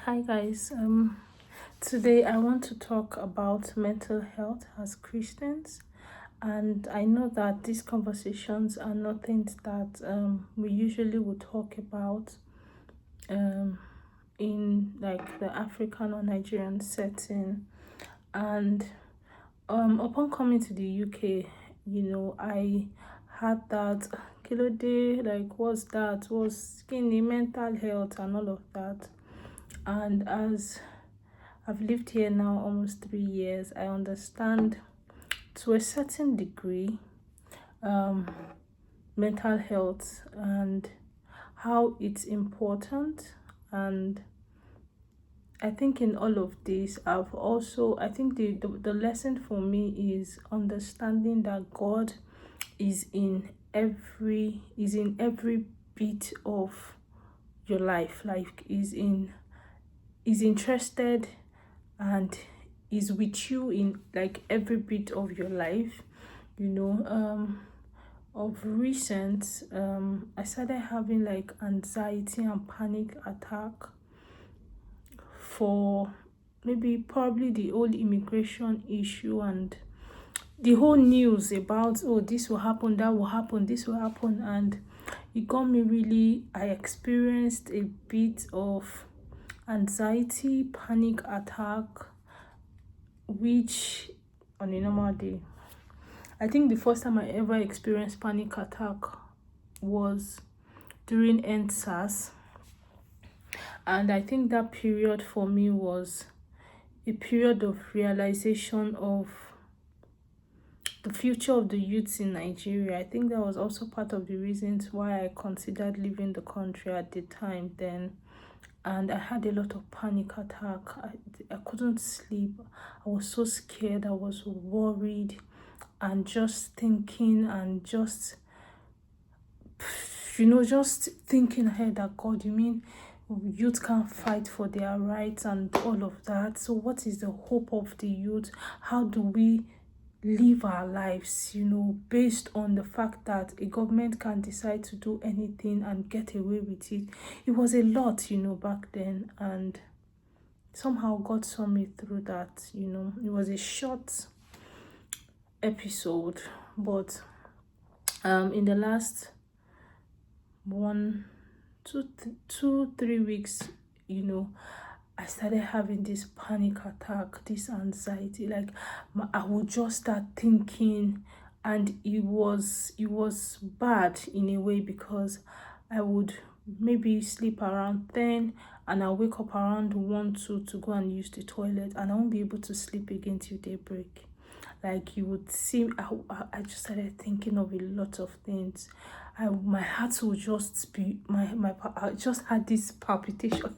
Hi guys. Today I want to talk about mental health as Christians, and I know that these conversations are not things that we usually would talk about um in like the African or Nigerian setting. And upon coming to the UK, I had that kilo day, like what's that? Was skinny mental health and all of that. And as I've lived here now almost 3 years, I understand to a certain degree um, mental health and how it's important. And I think in all of this, I think the lesson for me is understanding that God is in every bit of your life. Like is interested and is with you in like every bit of your life. you know um of recent, I started having like anxiety and panic attack for maybe probably the whole immigration issue and the whole news about, oh, this will happen, that will happen, this will happen. And it got me really, I experienced a bit of anxiety panic attack, which on a normal day, I think the first time I ever experienced panic attack was during NSAS. And I think that period for me was a period of realization of the future of the youths in Nigeria. I think that was also part of the reasons why I considered leaving the country at the time then. And I had a lot of panic attack. I couldn't sleep. I was so scared. I was worried and just thinking and just thinking ahead that, God, you mean youth can't fight for their rights and all of that? So what is the hope of the youth? How do we live our lives, based on the fact that a government can decide to do anything and get away with it? It was a lot, back then. And somehow God saw me through that. It was a short episode, but in the last 3 weeks, I started having this panic attack, this anxiety. Like I would just start thinking, and it was bad in a way, because I would maybe sleep around 10 and I'll wake up around 1 2 to go and use the toilet, and I won't be able to sleep again till daybreak. Like you would see, I just started thinking of a lot of things. My heart would just be I just had this palpitation.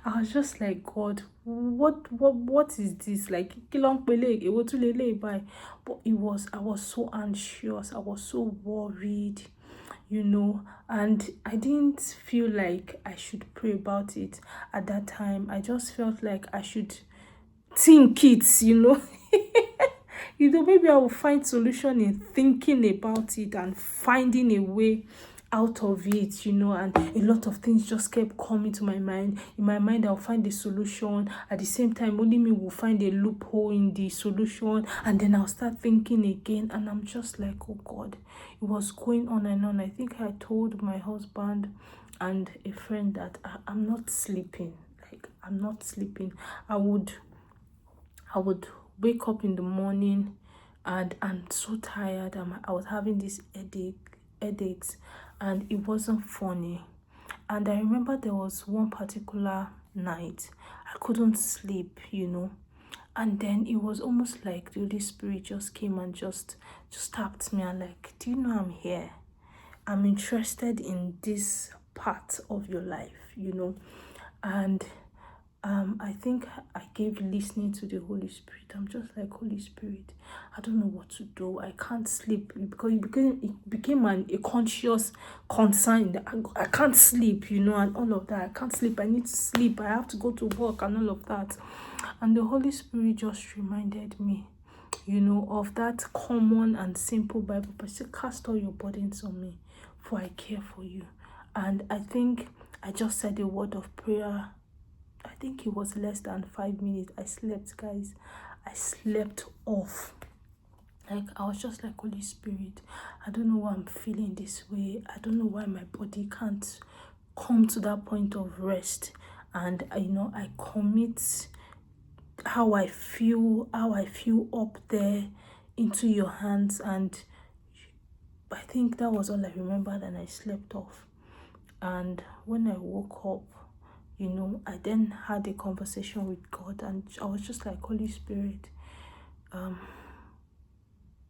I was just like, God, what is this? Like kilong pele, it was too late by. But I was so anxious, I was so worried, and I didn't feel like I should pray about it at that time. I just felt like I should think it. Maybe I will find solution in thinking about it and finding a way out of it, and a lot of things just kept coming to my mind. In my mind, I'll find the solution. At the same time, only me will find a loophole in the solution, and then I'll start thinking again, and I'm just like, oh God, it was going on and on. I think I told my husband and a friend that I'm not sleeping. Like, I'm not sleeping. I would wake up in the morning and I'm so tired. I was having this headaches, and it wasn't funny. And I remember there was one particular night I couldn't sleep. And then it was almost like the Holy Spirit just came and just tapped me and like, do you know I'm here? I'm interested in this part of your life. And I think I gave listening to the Holy Spirit. I'm just like, Holy Spirit, I don't know what to do. I can't sleep, because it became a conscious concern that I can't sleep, and all of that. I can't sleep. I need to sleep. I have to go to work and all of that. And the Holy Spirit just reminded me, of that common and simple Bible passage: cast all your burdens on me, for I care for you. And I think I just said a word of prayer. I think it was less than 5 minutes. I slept, guys. I slept off. Like, I was just like, Holy Spirit, I don't know why I'm feeling this way. I don't know why my body can't come to that point of rest. And I commit how I feel up there into your hands. And I think that was all I remembered, and I slept off. And when I woke up, I then had a conversation with God, and I was just like, Holy Spirit,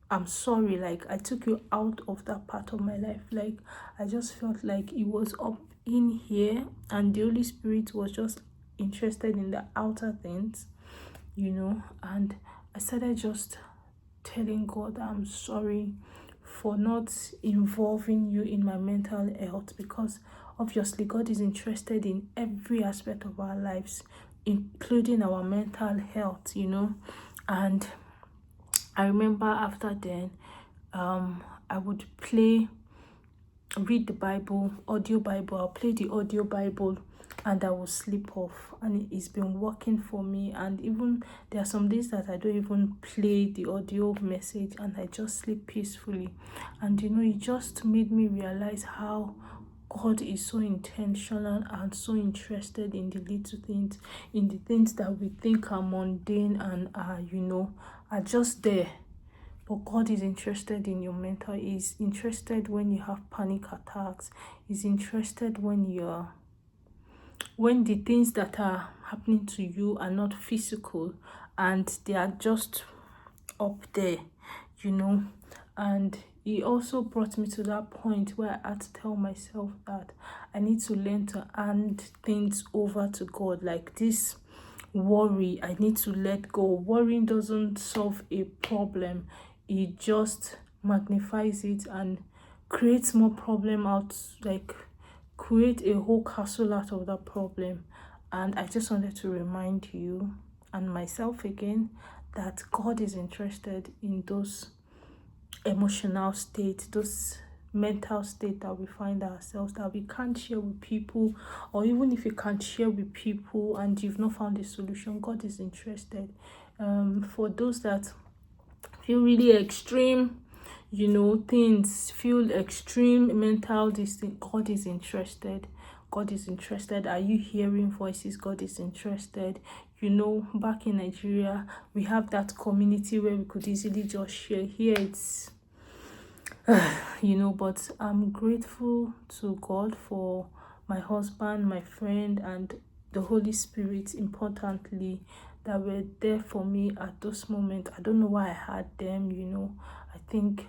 I'm sorry, like, I took you out of that part of my life. Like, I just felt like it was up in here, and the Holy Spirit was just interested in the outer things, and I started just telling God, I'm sorry for not involving you in my mental health, because obviously God is interested in every aspect of our lives, including our mental health, and I remember after then, I would read the Bible, audio Bible. I'll play the audio Bible, and I will sleep off. And it's been working for me. And even there are some days that I don't even play the audio message, and I just sleep peacefully. And it just made me realize how God is so intentional and so interested in the little things, in the things that we think are mundane and are just there. But God is interested in your mental. He's interested when you have panic attacks. He's interested when the things that are happening to you are not physical, and they are just up there, And He also brought me to that point where I had to tell myself that I need to learn to hand things over to God. Like this worry, I need to let go. Worrying doesn't solve a problem. It just magnifies it and creates more problem out, like create a whole castle out of that problem. And I just wanted to remind you and myself again that God is interested in those emotional states, those mental state that we find ourselves, that we can't share with people. Or even if you can't share with people and you've not found a solution, God is interested. For those that feel really extreme, things, feel extreme mental distance, God is interested. God is interested. Are you hearing voices? God is interested. Back in Nigeria, we have that community where we could easily just share. Here it's but I'm grateful to God for my husband, my friend, and the Holy Spirit, importantly, that were there for me at those moments. I don't know why I had them. I think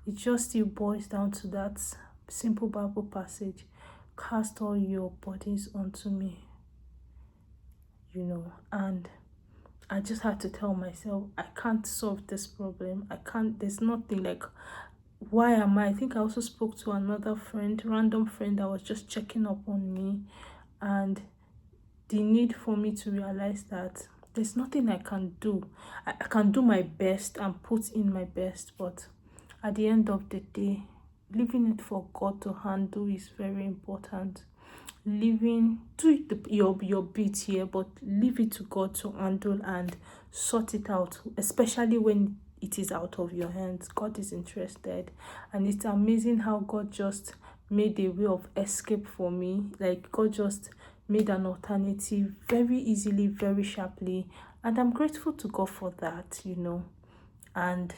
it just still boils down to that simple Bible passage: cast all your burdens onto me, and I just had to tell myself, I can't solve this problem. There's nothing, like, why am I think I also spoke to another random friend that was just checking up on me, and the need for me to realize that there's nothing I can do. I can do my best and put in my best, but at the end of the day, leaving it for God to handle is very important. Your bit here, but leave it to God to handle and sort it out, especially when it is out of your hands. God is interested, and it's amazing how God just made a way of escape for me. Like, God just made an alternative very easily, very sharply, and I'm grateful to God for that, and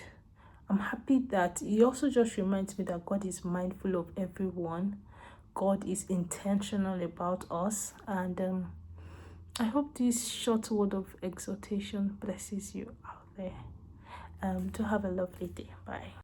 I'm happy that He also just reminds me that God is mindful of everyone. God is intentional about us, and I hope this short word of exhortation blesses you out there. To have a lovely day. Bye.